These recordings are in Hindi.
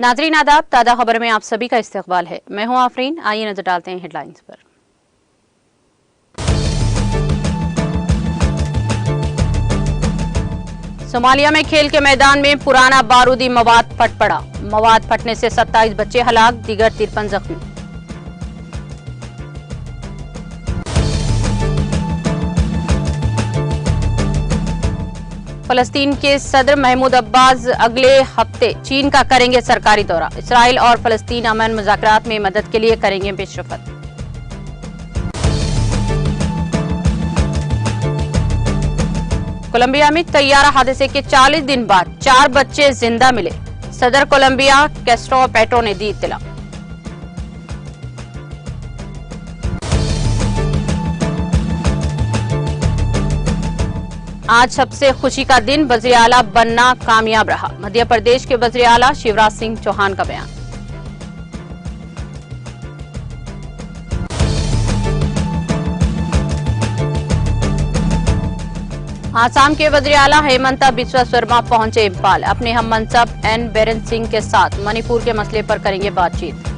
नाज़रीन आदाब, ताज़ा खबर में आप सभी का इस्तकबाल है। मैं हूं आफरीन। आइए नजर डालते हैं हेडलाइंस पर। सोमालिया में खेल के मैदान में पुराना बारूदी मवाद फट पड़ा। मवाद फटने से 27 बच्चे हलाक, दीगर 53 जख्मी। फलस्तीन के सदर महमूद अब्बास अगले हफ्ते चीन का करेंगे सरकारी दौरा। इसराइल और फलस्तीन अमन मुज़ाकरात में मदद के लिए करेंगे पेशरफ्त। कोलंबिया में तैयारा हादसे के 40 दिन बाद 4 बच्चे जिंदा मिले। सदर कोलंबिया कैस्ट्रो पेट्रो ने दी इत्तला। आज सबसे खुशी का दिन, वज़ीर आला बनना कामयाब रहा। मध्य प्रदेश के वज़ीर आला शिवराज सिंह चौहान का बयान। आसाम के वज़ीर आला हेमंता बिस्वा शर्मा पहुंचे इम्फाल। अपने हम मनसब एन बीरेन सिंह के साथ मणिपुर के मसले पर करेंगे बातचीत।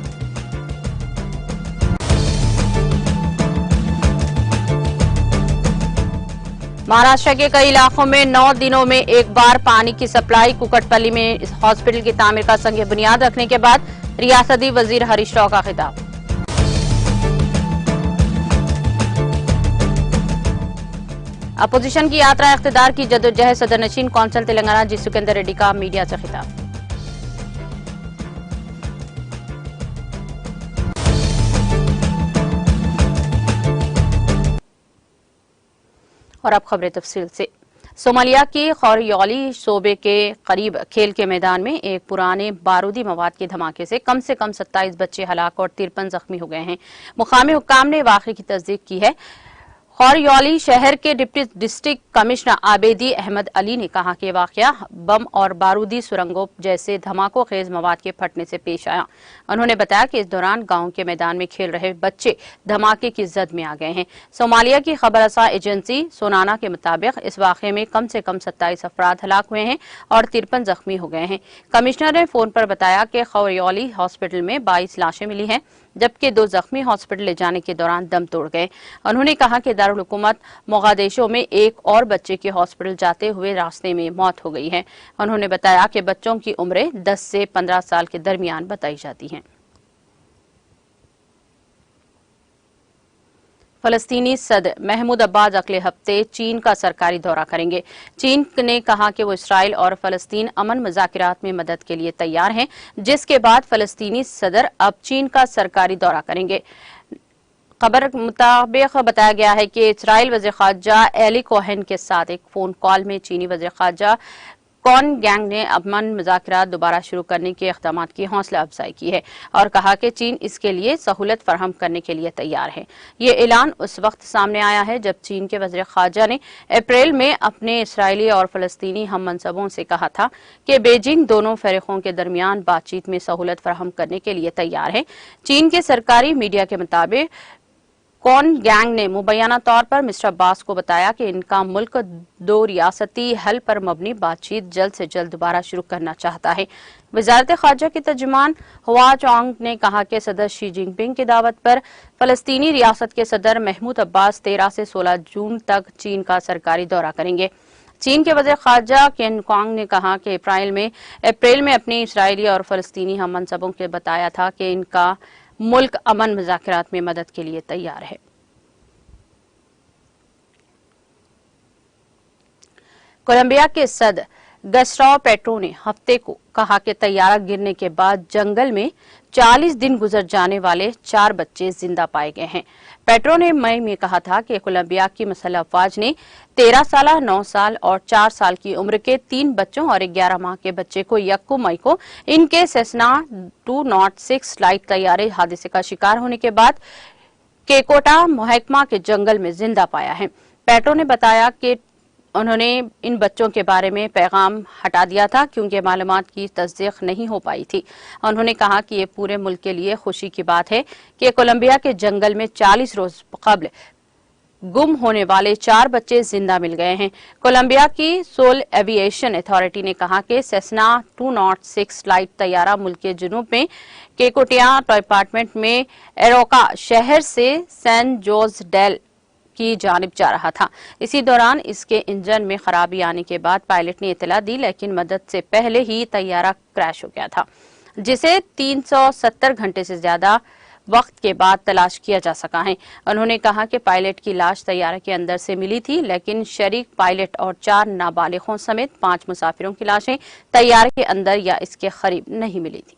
महाराष्ट्र के कई इलाकों में 9 दिनों में एक बार पानी की सप्लाई। कुकटपल्ली में इस हॉस्पिटल की तामीर का संग बुनियाद रखने के बाद रियासती वजीर हरीश राव का खिताब। अपोजिशन की यात्रा इख्तिदार की जदोजहद, सदरनशीन कौंसल तेलंगाना जी सुकेंदर रेड्डी का मीडिया से खिताब। और अब खबरें तफसील से। सोमालिया की खौरियौली शोबे के करीब खेल के मैदान में एक पुराने बारूदी मवाद के धमाके से कम 27 बच्चे हलाक और 53 जख्मी हो गए हैं। मुकामी हुक्काम ने वाक़े की तस्दीक की है। खौरियौली शहर के deputy district commissioner Abedi Ahmad Ali ने कहा कि वाक़या बम और बारूदी सुरंगों जैसे धमाकों खेज मवाद के फटने से पेश आया। उन्होंने बताया कि इस दौरान गांव के मैदान में खेल रहे बच्चे धमाके की जद में आ गए हैं। सोमालिया की खबरसां एजेंसी सोनाना के मुताबिक इस वाक़े में कम से कम 27 अफराद हलाक हुए हैं और 53 जख्मी हो गए हैं। कमिश्नर ने फोन पर बताया कि खौरियौली हॉस्पिटल में 22 लाशें मिली हैं, जबकि 2 जख्मी हॉस्पिटल ले जाने के दौरान दम तोड़ गए। उन्होंने कहा कि दारुल हुकूमत मोगादिशो में एक और बच्चे के हॉस्पिटल जाते हुए रास्ते में मौत हो गई है। उन्होंने बताया कि बच्चों की उम्रें 10 से 15 साल के दरमियान बताई जाती हैं। फलस्तीनी सदर महमूद अब्बास अगले हफ्ते चीन का सरकारी दौरा करेंगे। चीन ने कहा कि वो इसराइल और फलस्तीन अमन मुज़ाकरात में मदद के लिए तैयार हैं, जिसके बाद फलस्तीनी सदर अब चीन का सरकारी दौरा करेंगे। खबर मुताबिक बताया गया है कि इसराइल वज़ीर ख़ारजा एली कोहेन के साथ एक फोन कॉल में चीनी वज़ीर ख़ारजा कॉन गैंग ने अमन मुज़ाकरात दोबारा शुरू करने के इक़दामात की हौसला अफजाई की है और कहा कि चीन इसके लिए सहूलत फराहम करने के लिए तैयार है। ये ऐलान उस वक्त सामने आया है जब चीन के वज़ीर ख़ारजा ने अप्रैल में अपने इसराइली और फ़लस्तीनी हम मनसबों से कहा था कि बीजिंग दोनों फ़रीक़ों के दरमियान बातचीत में सहूलत फराहम करने के लिए तैयार है। चीन के सरकारी मीडिया के मुताबिक कॉन गैंग ने मुबैना तौर पर मिस्टर अब्बास को बताया कि इनका मुल्क 2 रियासती हल पर मबनी बातचीत जल्द से जल्द दोबारा शुरू करना चाहता है। वज़ारत ख़ारजा के तर्जुमान हुआ चोंग ने कहा कि सदर शी जिनपिंग की दावत पर फलस्तीनी रियासत के सदर महमूद अब्बास 13 से 16 जून तक चीन का सरकारी दौरा करेंगे। चीन के वज़ीर ख़ारजा केन क्वांग ने कहा कि अप्रैल में अपनी इसराइली और फलस्तीनी हम मनसबों के बताया था कि इनका मुल्क अमन मुज़ाकरात में मदद के लिए तैयार है। कोलंबिया के सदर गस्टाओ पेट्रो ने हफ्ते को कहा कि तैयारा गिरने के बाद जंगल में 40 दिन गुजर जाने वाले 4 बच्चे जिंदा पाए गए हैं। पेट्रो ने मई में कहा था कि कोलंबिया की मसल्ह अफवाज ने 13 साल, 9 साल और 4 साल की उम्र के 3 बच्चों और 11 माह के बच्चे को 1 मई को इनके सेसना 206 फ्लाइट तैयारे हादसे का शिकार होने के बाद केकोटा महकमा के जंगल में जिंदा पाया है। पेट्रो ने बताया कि उन्होंने इन बच्चों के बारे में पैगाम हटा दिया था क्योंकि मालूमात की तस्दीक नहीं हो पाई थी। उन्होंने कहा कि ये पूरे मुल्क के लिए खुशी की बात है कि कोलंबिया के जंगल में 40 रोज कबल गुम होने वाले 4 बच्चे जिंदा मिल गए हैं। कोलंबिया की सोल एविएशन अथॉरिटी ने कहा कि सेस्ना 206 फ्लाइट तैयारा मुल्क के जुनूब में केकोटिया डिपार्टमेंट में एरोका शहर से सैन जोस डेल की जानिब जा रहा था। इसी दौरान इसके इंजन में खराबी आने के बाद पायलट ने इतला दी, लेकिन मदद से पहले ही तैयारा क्रैश हो गया था, जिसे 370 घंटे से ज्यादा वक्त के बाद तलाश किया जा सका है। उन्होंने कहा कि पायलट की लाश तैयारा के अंदर से मिली थी, लेकिन शरीक पायलट और 4 नाबालिगों समेत 5 मुसाफिरों की लाशें तैयारे के अंदर या इसके करीब नहीं मिली थी।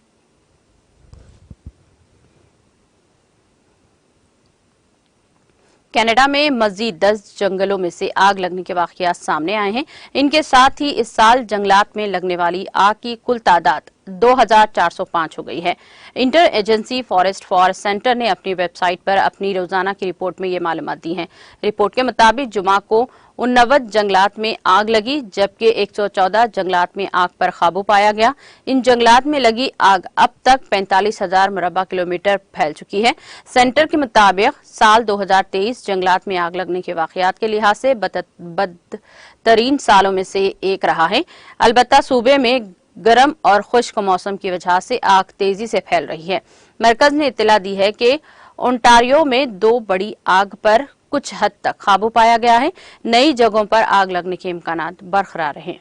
कनाडा में मजीद 10 जंगलों में से आग लगने के वाकयात सामने आए हैं। इनके साथ ही इस साल जंगलात में लगने वाली आग की कुल तादाद 2405 हो गई है। Inter agency forest for centre ने अपनी वेबसाइट पर अपनी रोजाना की रिपोर्ट में ये मालूमात दी है। रिपोर्ट के मुताबिक जुमा को 89 जंगलात में आग लगी, जबकि 114 जंगलात में आग पर काबू पाया गया। इन जंगलात में लगी आग अब तक 45,000 मुरब्बा किलोमीटर फैल चुकी है। सेंटर के मुताबिक साल 2023 जंगलात में आग लगने के वाकयात के लिहाज से बदतरीन सालों में से एक रहा है। अलबत्ता सूबे में गर्म और खुश्क मौसम की वजह से आग तेजी से फैल रही है। मरकज ने इत्तला दी है कि ओंटारियो में 2 बड़ी आग पर कुछ हद तक काबू पाया गया है। नई जगहों पर आग लगने के इम्कानात बरकरार हैं।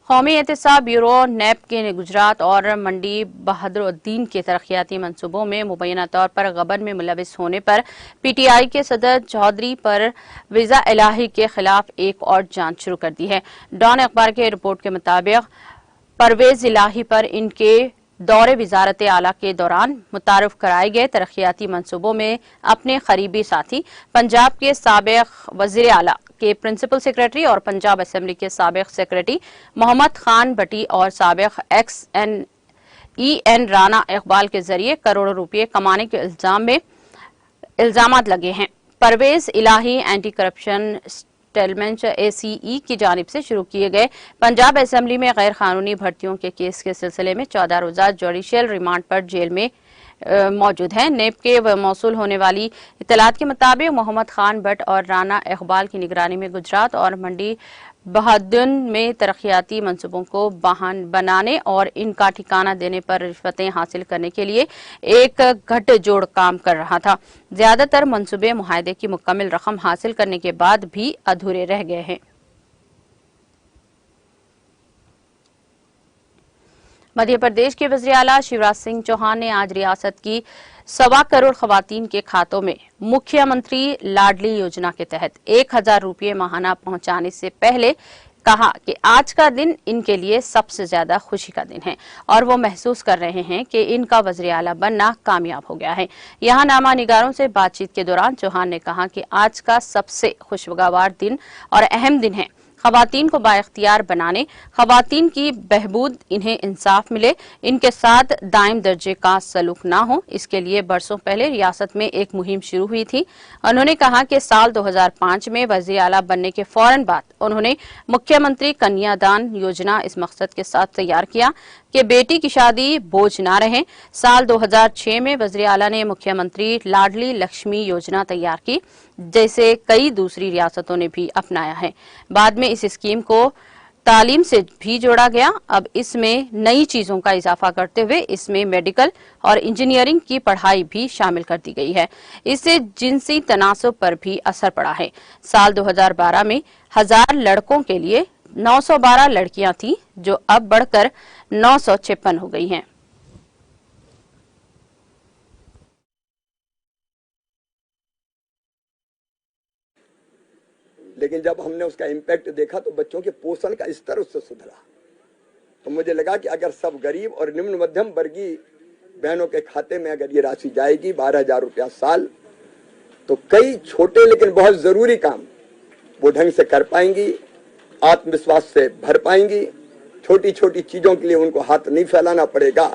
कौमी एहतसाब ब्यूरो नेप के गुजरात और मंडी बहादुरुद्दीन के तरक्याती मंसूबों में मुबैना तौर पर गबन में मुलविस होने पर पीटीआई के सदर चौधरी पर वीजा इलाही के खिलाफ एक और जांच शुरू कर दी है। डॉन अखबार के रिपोर्ट के मुताबिक परवेज इलाही पर इनके दौरे वजारत आला के दौरान मुतारफ कराए गए तरक्याती मंसूबों में अपने करीबी साथी पंजाब के साबिक वजीर आला के प्रिंसिपल सेक्रेटरी और पंजाब असेंबली के साबिक सेक्रेटरी मोहम्मद खान भट्टी और साबिक XNEN राना इकबाल के जरिए करोड़ों रुपये कमाने के इल्जामात लगे हैं। परवेज इलाही एंटी करप्शन सेटलमेंट ACE की जानिब से शुरू किए गए पंजाब असेंबली में गैर कानूनी भर्तियों के केस के सिलसिले में 14 रोजा जुडिशियल रिमांड पर जेल में मौजूद हैं। नेब के मौसूल होने वाली इत्तलात के मुताबिक मोहम्मद खान भट्ट और राना इकबाल की निगरानी में गुजरात और मंडी बहादुर में तरक्याती मंसूबों को बनाने और इनका ठिकाना देने पर रिश्वतें हासिल करने के लिए एक गठजोड़ काम कर रहा था। ज्यादातर मंसूबे मुआहदे की मुकम्मल रकम हासिल करने के बाद भी अधूरे रह गए हैं। मध्य प्रदेश के वज़ीर आला शिवराज सिंह चौहान ने आज रियासत की 1.25 करोड़ खवातीन के खातों में मुख्यमंत्री लाडली योजना के तहत 1000 रुपये माहाना पहुंचाने से पहले कहा कि आज का दिन इनके लिए सबसे ज्यादा खुशी का दिन है और वो महसूस कर रहे हैं कि इनका वज़ीर आला बनना कामयाब हो गया है। यहाँ नामा निगारों से बातचीत के दौरान चौहान ने कहा कि आज का सबसे खुशगवार दिन और अहम दिन है खवातीन को बाइख्तियार बनाने, खवातीन की बहबूद, इन्हें इंसाफ मिले, इनके साथ दाइम दर्जे का सलूक ना हो। इसके लिए बरसों पहले रियासत में एक मुहिम शुरू हुई थी। उन्होंने कहा कि साल 2005 में वज़ीर आला बनने के फौरन बाद उन्होंने मुख्यमंत्री कन्यादान योजना इस मकसद के साथ तैयार किया कि बेटी की शादी बोझ ना रहे। साल 2006 में वज़ीर आला ने मुख्यमंत्री लाडली लक्ष्मी योजना तैयार की, जैसे कई दूसरी रियासतों ने भी अपनाया है। बाद में इस स्कीम को तालीम से भी जोड़ा गया। अब इसमें नई चीजों का इजाफा करते हुए इसमें मेडिकल और इंजीनियरिंग की पढ़ाई भी शामिल कर दी गई है। इससे जिनसी तनासुब पर भी असर पड़ा है। साल 2012 में 1000 लड़कों के लिए 912 लड़कियां थीं, जो अब बढ़कर 956 हो गई हैं। लेकिन जब हमने उसका इम्पैक्ट देखा तो बच्चों के पोषण का स्तर उससे सुधरा। तो मुझे लगा कि अगर सब गरीब और निम्न मध्यम वर्गीय बहनों के खाते में अगर ये राशि जाएगी 12,000 रुपया साल, तो कई छोटे लेकिन बहुत जरूरी काम वो ढंग से कर पाएंगी, आत्मविश्वास से भर पाएंगी। छोटी छोटी चीजों के लिए उनको हाथ नहीं फैलाना पड़ेगा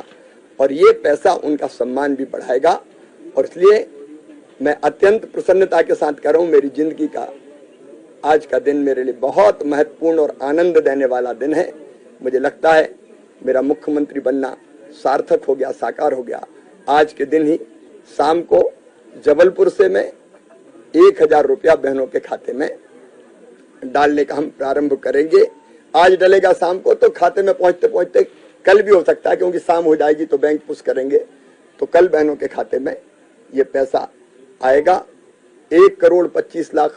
और ये पैसा उनका सम्मान भी बढ़ाएगा। और इसलिए मैं अत्यंत प्रसन्नता के साथ कह रहा हूं, मेरी जिंदगी का आज का दिन मेरे लिए बहुत महत्वपूर्ण और आनंद देने वाला दिन है। मुझे लगता है मेरा मुख्यमंत्री बनना सार्थक हो गया, साकार हो गया। आज के दिन ही शाम को जबलपुर से मैं 1000 रुपया बहनों के खाते में डालने का हम प्रारंभ करेंगे। आज डलेगा शाम को, तो खाते में पहुंचते पहुंचते कल भी हो सकता है, क्योंकि शाम हो जाएगी तो बैंक पुश करेंगे, तो कल बहनों के खाते में ये पैसा आएगा। 1,25,00,000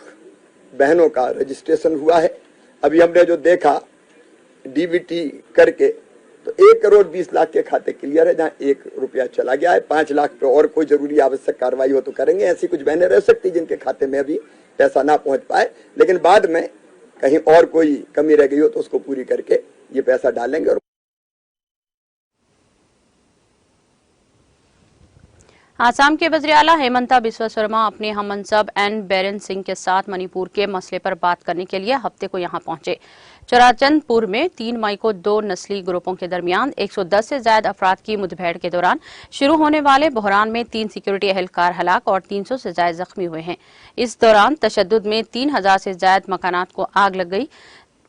बहनों का रजिस्ट्रेशन हुआ है। अभी हमने जो देखा डीबीटी करके, तो 1,20,00,000 के खाते क्लियर है, जहाँ 1 रुपया चला गया है। 5 लाख पे और कोई जरूरी आवश्यक कार्रवाई हो तो करेंगे। ऐसी कुछ बहनें रह सकती जिनके खाते में अभी पैसा ना पहुंच पाए, लेकिन बाद में कहीं और कोई कमी रह गई हो तो उसको पूरी करके ये पैसा डालेंगे। और आसाम के वज़ीर आला हेमंता बिस्वा शर्मा अपने हममनसब एन बीरेन सिंह के साथ मणिपुर के मसले पर बात करने के लिए हफ्ते को यहां पहुंचे। चुराचंदपुर में 3 मई को 2 नस्ली ग्रुपों के दरमियान 110 से ज्यादा अफराद की मुठभेड़ के दौरान शुरू होने वाले बहरान में 3 सिक्योरिटी एहलकार हलाक और 300 से ज्यादा जख्मी हुए हैं। इस दौरान तशद्दुद में 3000 से ज्यादा मकानात को आग लग गई।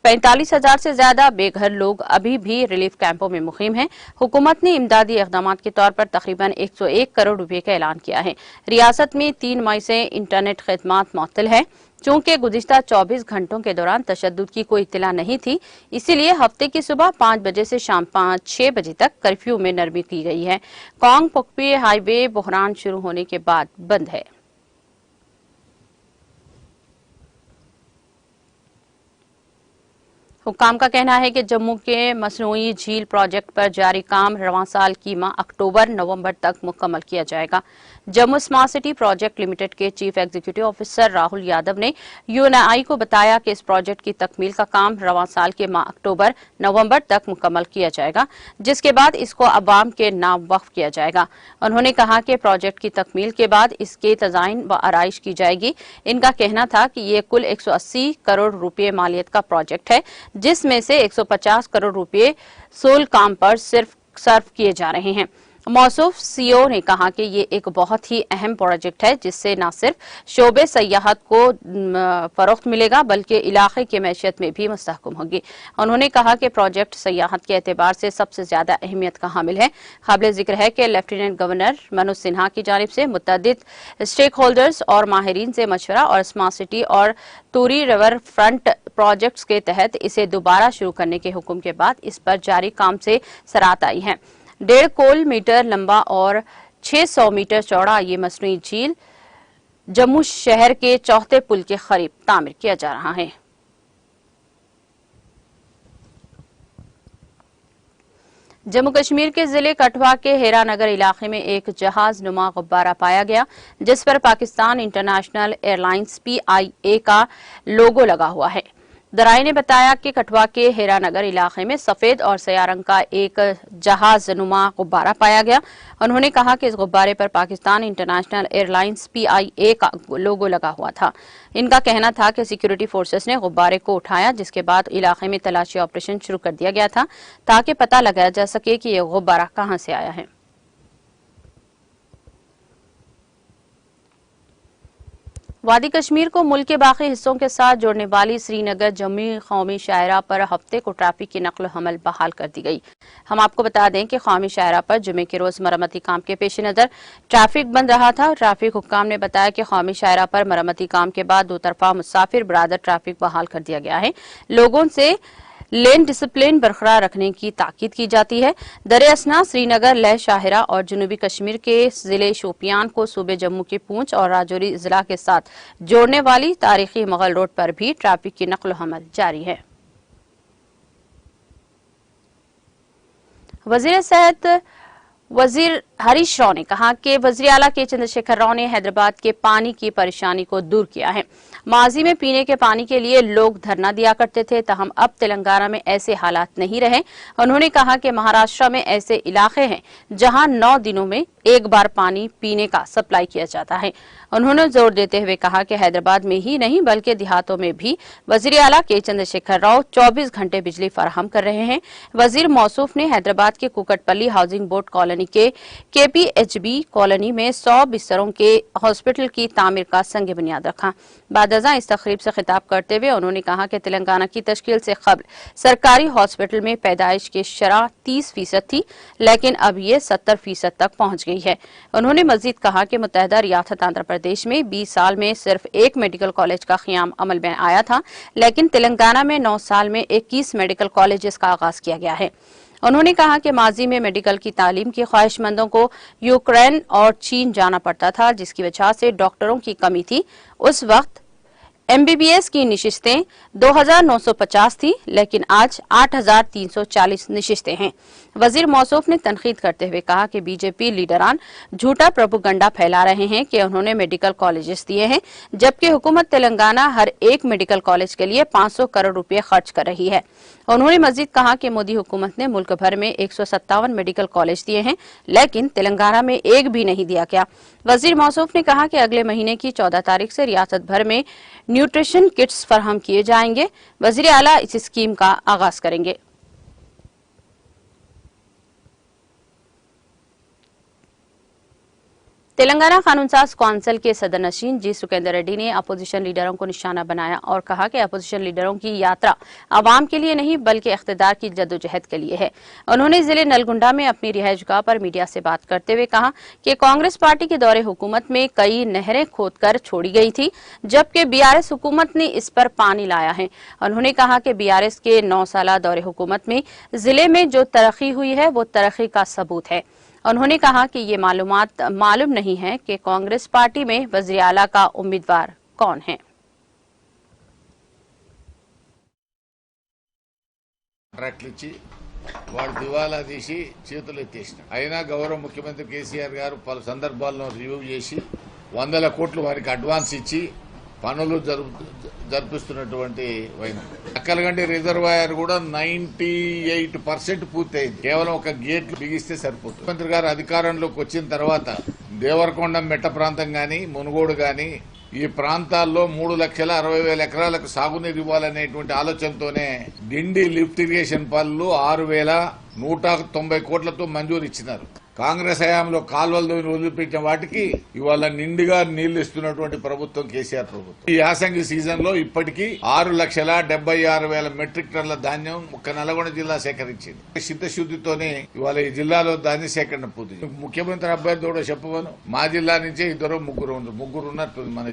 45,000 से ज्यादा बेघर लोग अभी भी रिलीफ कैंपों में मुकीम हैं। हुकूमत ने इमदादी इक़दामात के तौर पर तकरीबन 101 करोड़ रुपए का ऐलान किया है। रियासत में 3 मई से इंटरनेट खिदमात मुअत्तल है। चूंकि गुज़िश्ता 24 घंटों के दौरान तशद्दुद की कोई इत्तला नहीं थी, इसीलिए हफ्ते की सुबह 5 बजे से शाम 5-6 बजे तक कर्फ्यू में नरमी की गई है। कोंग पोकपी हाईवे बहरान शुरू होने के बाद बंद है। हुक्काम का कहना है कि जम्मू के मसनूई झील प्रोजेक्ट पर जारी काम रवां साल की माह अक्टूबर-नवंबर तक मुकम्मल किया जाएगा। Jammu smart city project limited के chief executive officer Rahul Yadav ने यूएनआई को बताया कि इस प्रोजेक्ट की तकमील का काम रवां साल के माह अक्टूबर-नवंबर तक मुकम्मल किया जाएगा, जिसके बाद इसको अवाम के नाम वक्फ किया जाएगा। उन्होंने कहा कि प्रोजेक्ट की तकमील के बाद इसके डिजाइन व आराइश की जाएगी। इनका कहना था कि ये कुल 180 करोड़ रुपए मालियत का प्रोजेक्ट है, जिसमें से 150 करोड़ रुपए सोल काम पर सिर्फ सर्व किए जा रहे हैं। मौसूफ सीओ ने कहा कि ये एक बहुत ही अहम प्रोजेक्ट है, जिससे न सिर्फ शोबे सयाहत को फरोख्त मिलेगा बल्कि इलाके की मैशियत में भी मुस्तहकम होगी। उन्होंने कहा कि प्रोजेक्ट सयाहत के एतबार से सबसे ज्यादा अहमियत का हामिल है। काबिल जिक्र है कि लेफ्टिनेंट गवर्नर मनोज सिन्हा की जानिब से मुतअद्दिद स्टेक होल्डर्स और माहिरीन से मशवरा और स्मार्ट सिटी और तूरी रिवर फ्रंट प्रोजेक्ट्स के तहत इसे दोबारा शुरू करने के हुक्म के बाद इस पर जारी काम से सराहत आई है। 1.5 मीटर लंबा और 600 मीटर चौड़ा ये मसनूई झील जम्मू शहर के चौथे पुल के करीब तामीर किया जा रहा है। जम्मू कश्मीर के जिले कठुआ के हेरानगर इलाके में एक जहाज नुमा गुब्बारा पाया गया, जिस पर पाकिस्तान इंटरनेशनल एयरलाइंस PIA का लोगो लगा हुआ है। दराई ने बताया कि कठुआ के हेरानगर इलाके में सफेद और स्याह रंग का एक जहाज नुमा गुब्बारा पाया गया। उन्होंने कहा कि इस गुब्बारे पर पाकिस्तान इंटरनेशनल एयरलाइंस PIA का लोगो लगा हुआ था। इनका कहना था कि सिक्योरिटी फोर्सेस ने गुब्बारे को उठाया, जिसके बाद इलाके में तलाशी ऑपरेशन शुरू कर दिया गया था ताकि पता लगाया जा सके कि यह गुब्बारा कहां से आया है। वादी कश्मीर को मुल्क के बाकी हिस्सों के साथ जोड़ने वाली श्रीनगर जम्मू कौमी शाहरा पर हफ्ते को ट्रैफिक की नकल हमल बहाल कर दी गई। हम आपको बता दें कि कौमी शाहरा पर जुमे के रोज मरम्मती काम के पेश नजर ट्रैफिक बंद रहा था। ट्रैफिक हुक्काम ने बताया कि कौमी शाहरा पर मरम्मती काम के बाद 2 तरफा मुसाफिर बरादर ट्रैफिक बहाल कर दिया गया है। लोगों से लेन डिसिप्लिन बरकरार रखने की ताकीद की जाती है। दर असना श्रीनगर, लेह शाहरा और जनूबी कश्मीर के जिले शोपियान को सूबे जम्मू के पूंछ और राजौरी जिला के साथ जोड़ने वाली तारीखी मुगल रोड पर भी ट्रैफिक की नकल हमल जारी है। वजीर सेहत वजीर हरीश राव ने कहा कि वजीर आला के चंद्रशेखर राव ने हैदराबाद के पानी की परेशानी को दूर किया है। माजी में पीने के पानी के लिए लोग धरना दिया करते थे, तहम अब तेलंगाना में ऐसे हालात नहीं रहे। उन्होंने कहा कि महाराष्ट्र में ऐसे इलाके हैं जहां 9 दिनों में एक बार पानी पीने का सप्लाई किया जाता है। उन्होंने जोर देते हुए कहा कि हैदराबाद में ही नहीं बल्कि देहातों में भी वजीर आला के चंद्रशेखर राव 24 घंटे बिजली फराहम कर रहे हैं। वजीर मौसूफ ने हैदराबाद के कुकटपल्ली हाउसिंग बोर्ड कॉलोनी के केपीएचबी कॉलोनी में 100 बिस्तरों के हॉस्पिटल की तामीर का संग बुनियाद रखा। बादजा इस तकरीब से खिताब करते हुए उन्होंने कहा कि तेलंगाना की तश्कील से कबल सरकारी हॉस्पिटल में पैदाइश की शरह 30% थी, लेकिन अब ये 70% तक पहुंच गई है। उन्होंने मजीद कहा कि मुत्तहदा रियासत आंध्र प्रदेश में 20 साल में सिर्फ एक मेडिकल कॉलेज का क़याम अमल में आया था, लेकिन तेलंगाना में 9 साल में 21 मेडिकल कॉलेज का आगाज किया गया है। उन्होंने कहा कि माजी में मेडिकल की तालीम की ख्वाहिशमंदों को यूक्रेन और चीन जाना पड़ता था, जिसकी वजह से डॉक्टरों की कमी थी। उस वक्त एमबीबीएस की निशिस्तें 2950 थी, लेकिन आज 8340 निशिस्तें हैं। वजीर मौसूफ ने तनकीद करते हुए कहा कि बीजेपी लीडरान झूठा प्रोपेगेंडा फैला रहे हैं कि उन्होंने मेडिकल कॉलेजेस दिए हैं, जबकि हुकूमत तेलंगाना हर एक मेडिकल कॉलेज के लिए 500 करोड़ रुपए खर्च कर रही है। उन्होंने मजीद कहा कि मोदी हुकूमत ने मुल्क भर में 157 मेडिकल कॉलेज दिए हैं, लेकिन तेलंगाना में एक भी नहीं दिया गया। वजीर मौसूफ ने कहा कि अगले महीने की 14 तारीख से रियासत भर में न्यूट्रिशन किट्स फराहम किए जाएंगे। वजीर आला इस स्कीम का आगाज करेंगे। तेलंगाना कानून साज कौंसिल के सदर नशीन जी सुकेंदर रेड्डी ने अपोजिशन लीडरों को निशाना बनाया और कहा कि अपोजिशन लीडरों की यात्रा आवाम के लिए नहीं बल्कि इख्तिदार की जद्दोजहद के लिए है। उन्होंने जिले नलगुंडा में अपनी रिहायशगाह पर मीडिया से बात करते हुए कहा कि कांग्रेस पार्टी के दौरे हुकूमत में कई नहरें खोदकर छोड़ी गई थी, जबकि बीआरएस हुकूमत ने इस पर पानी लाया है। उन्होंने कहा कि बीआरएस के 9 साल दौरे हुकूमत में जिले में जो तरक्की हुई है वो तरक्की का सबूत है। उन्होंने कहा कि ये मालूम नहीं है कि कांग्रेस पार्टी में वज़ीर आला का उम्मीदवार कौन है। వాడు దివాలా తీసి చేతులు ఎత్తేసిన అయినా గౌరవ ముఖ్యమంత్రి కేసీఆర్ గారు పలు సందర్భాల్లో రివ్యూ చేసి 100 కోట్లు వారికి అడ్వాన్స్ ఇచ్చి పనులు జరిపిస్తున్నటువంటి వైనం. అక్కలగండి రిజర్వాయర్ కూడా 98% పూర్తయింది. కేవలం ఒక గేట్ బిగిస్తే సరిపోతుంది. ముఖ్యమంత్రి గారు అధికారంలోకి వచ్చిన తర్వాత దేవరకొండ మెట్ట ప్రాంతం గాని మునుగోడు గాని ఈ ప్రాంతాల్లో 3,60,000 ఎకరాలకు సాగునీరు ఇవ్వాలనేటువంటి ఆలోచనతోనే డిండి లిఫ్ట్ ఇరిగేషన్ పనులు 6,190 కోట్లతో మంజూరు ఇచ్చినారు. కాంగ్రెస్ హయాంలో కాల్వలు వదిలిపెట్టిన వాటికి ఇవాళ నిండుగా నీళ్లు ఇస్తున్నటువంటి ప్రభుత్వం కేసీఆర్ ప్రభుత్వం. ఈ యాసంగి సీజన్ లో ఇప్పటికీ 6,76,000 మెట్రిక్ టన్నుల ధాన్యం ఒక్క నల్గొండ జిల్లా సేకరించింది. చిత్తశుద్దితోనే ఇవాళ ఈ జిల్లాలో ధాన్య సేకరణ పూర్తి. ముఖ్యమంత్రి అభ్యర్థి కూడా చెప్పవను, మా జిల్లా నుంచే ముగ్గురు ఉన్నట్టు మన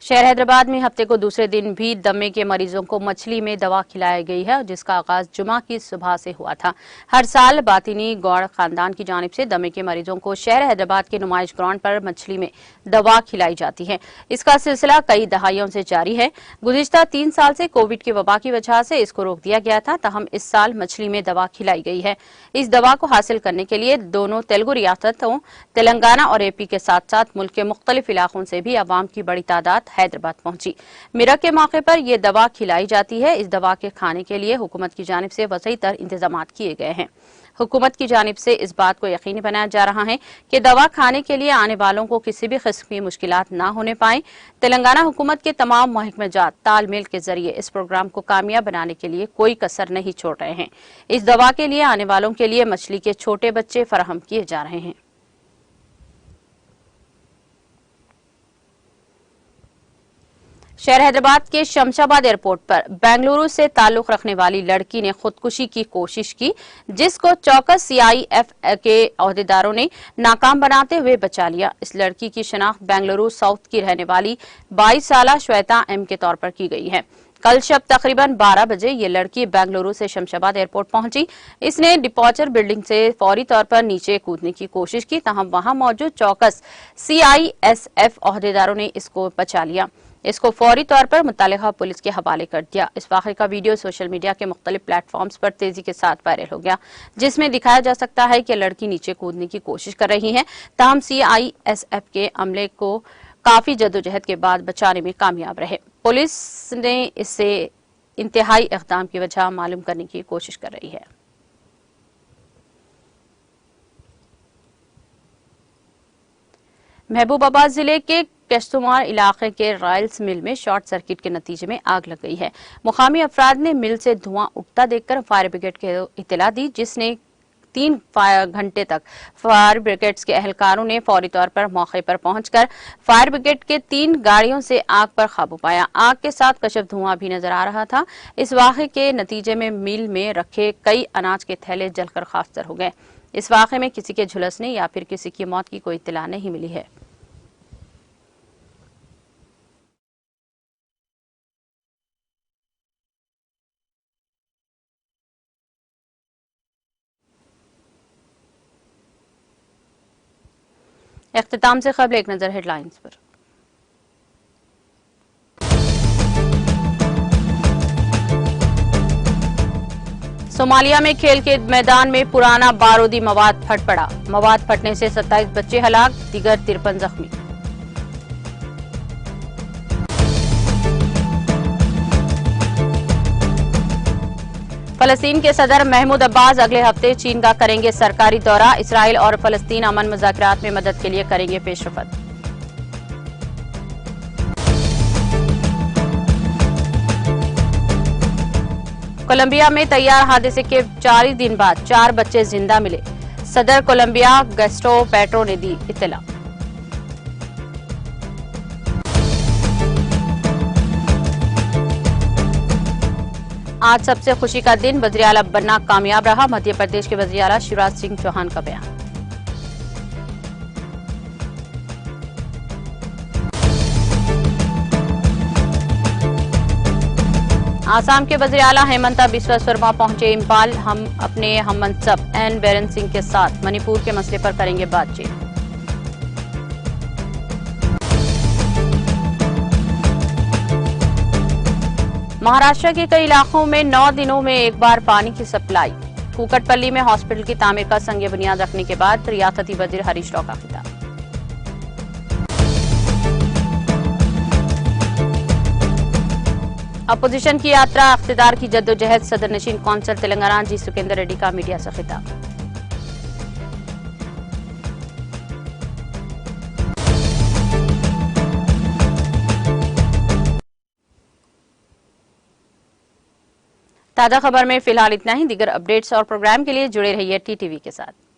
शहर हैदराबाद में हफ्ते को दूसरे दिन भी दमे के मरीजों को मछली में दवा खिलाई गई है, जिसका आगाज जुमा की सुबह से हुआ था। हर साल बातिनी गौड़ खानदान की जानिब से दमे के मरीजों को शहर हैदराबाद के नुमाइश ग्राउंड पर मछली में दवा खिलाई जाती है। इसका सिलसिला कई दहाइयों से जारी है। गुज़िश्ता 3 साल से कोविड की वबा की वजह से इसको रोक दिया गया था, तहम इस साल मछली में दवा खिलाई गई है। इस दवा को हासिल करने के लिए दोनों तेलुगु रियासतों तेलंगाना और एपी के साथ साथ मुल्क के मुख्तलिफ इलाकों से भी अवाम की बड़ी तादाद हैदराबाद पहुंची। मिरक के मौके पर यह दवा खिलाई जाती है। इस दवा के खाने के लिए हुकूमत की जानिब से वसी तर इंतजाम किए गए हैं। हुकूमत की जानिब से इस बात को यकीनी बनाया जा रहा है कि दवा खाने के लिए आने वालों को किसी भी किस्म की मुश्किलात न होने पाए। तेलंगाना हुकूमत के तमाम महकमेजात तालमेल के जरिए इस प्रोग्राम को कामयाब बनाने के लिए कोई कसर नहीं छोड़ रहे हैं। इस दवा के लिए आने वालों के लिए मछली के छोटे बच्चे फराहम किए जा रहे हैं। शहर हैदराबाद के शमशाबाद एयरपोर्ट पर बेंगलुरु से ताल्लुक रखने वाली लड़की ने खुदकुशी की कोशिश की, जिसको चौकस सीआईएफ के अहदेदारों ने नाकाम बनाते हुए बचा लिया। इस लड़की की शनाख्त बेंगलुरु साउथ की रहने वाली 22 साला श्वेता एम के तौर पर की गई है। कल शब तकरीबन 12 बजे ये लड़की बेंगलुरु से शमशाबाद एयरपोर्ट पहुंची। इसने डिपॉर्चर बिल्डिंग से फौरी तौर पर नीचे कूदने की कोशिश की, तहम वहां मौजूद चौकस सीआईएसएफ अहदेदारों ने इसको बचा लिया। इसको फौरी तौर पर मुतालिका पुलिस के हवाले कर दिया। इस वाक़े का वीडियो सोशल मीडिया के मुख्तलिफ प्लेटफॉर्म्स पर तेजी के साथ वायरल हो गया, जिसमें दिखाया जा सकता है कि लड़की नीचे कूदने की कोशिश कर रही है, तहम सीआईएसएफ के अमले को काफी जद्दोजहद के बाद बचाने में कामयाब रहे। पुलिस ने इससे इंतहाई इक़दाम की वजह मालूम करने की कोशिश कर रही है। महबूबाबाद जिले के केशतुमार इलाके के राइल्स मिल में शॉर्ट सर्किट के नतीजे में आग लग गई है। मुकामी अफराद ने मिल से धुआं उठता देखकर फायर ब्रिगेड को इत्तला दी, जिसने 3 घंटे तक फायर ब्रिगेड के एहलकारों ने फौरी तौर पर मौके पर पहुंचकर फायर ब्रिगेड के 3 गाड़ियों से आग पर काबू पाया। आग के साथ कशफ धुआं भी नजर आ रहा था। इस वाक़े के नतीजे में मिल में रखे कई अनाज के थैले जलकर खाकसर हो गए। इस वाक़े में किसी के झुलसने या फिर किसी की मौत की कोई इत्तला नहीं मिली है। इख्तिताम से क़ब्ल एक नजर हेडलाइंस पर। सोमालिया में खेल के मैदान में पुराना बारूदी मवाद फट पड़ा। मवाद फटने से 27 बच्चे हलाक, दीगर 53 जख्मी। फलस्तीन के सदर महमूद अब्बास अगले हफ्ते चीन का करेंगे सरकारी दौरा। इसराइल और फलस्तीन अमन मुज़ाकरात में मदद के लिए करेंगे पेशरफ्त। कोलंबिया में तैयार हादसे के 4 दिन बाद 4 बच्चे जिंदा मिले। सदर कोलंबिया गस्टो पेट्रो ने दी इत्तला। आज सबसे खुशी का दिन, वज़ीर आला बनना कामयाब रहा। मध्य प्रदेश के वज़ीर आला शिवराज सिंह चौहान का बयान। आसाम के वज़ीर आला हेमंता बिस्वा शर्मा पहुंचे इम्फाल। हम अपने हममनसब एन बीरेन सिंह के साथ मणिपुर के मसले पर करेंगे बातचीत। महाराष्ट्र के कई इलाकों में 9 दिनों में एक बार पानी की सप्लाई। कुकटपल्ली में हॉस्पिटल की तामीर का संग बुनियाद रखने के बाद रियासती वजीर हरीश राव का खिताब। अपोजिशन की यात्रा, इख्तिदार की जद्दोजहद, सदर नशीन कौंसल तेलंगाना जी सुकेंदर रेड्डी का मीडिया से खिताब। ताजा खबर में फिलहाल इतना ही। दीगर अपडेट्स और प्रोग्राम के लिए जुड़े रहिए टीटीवी के साथ।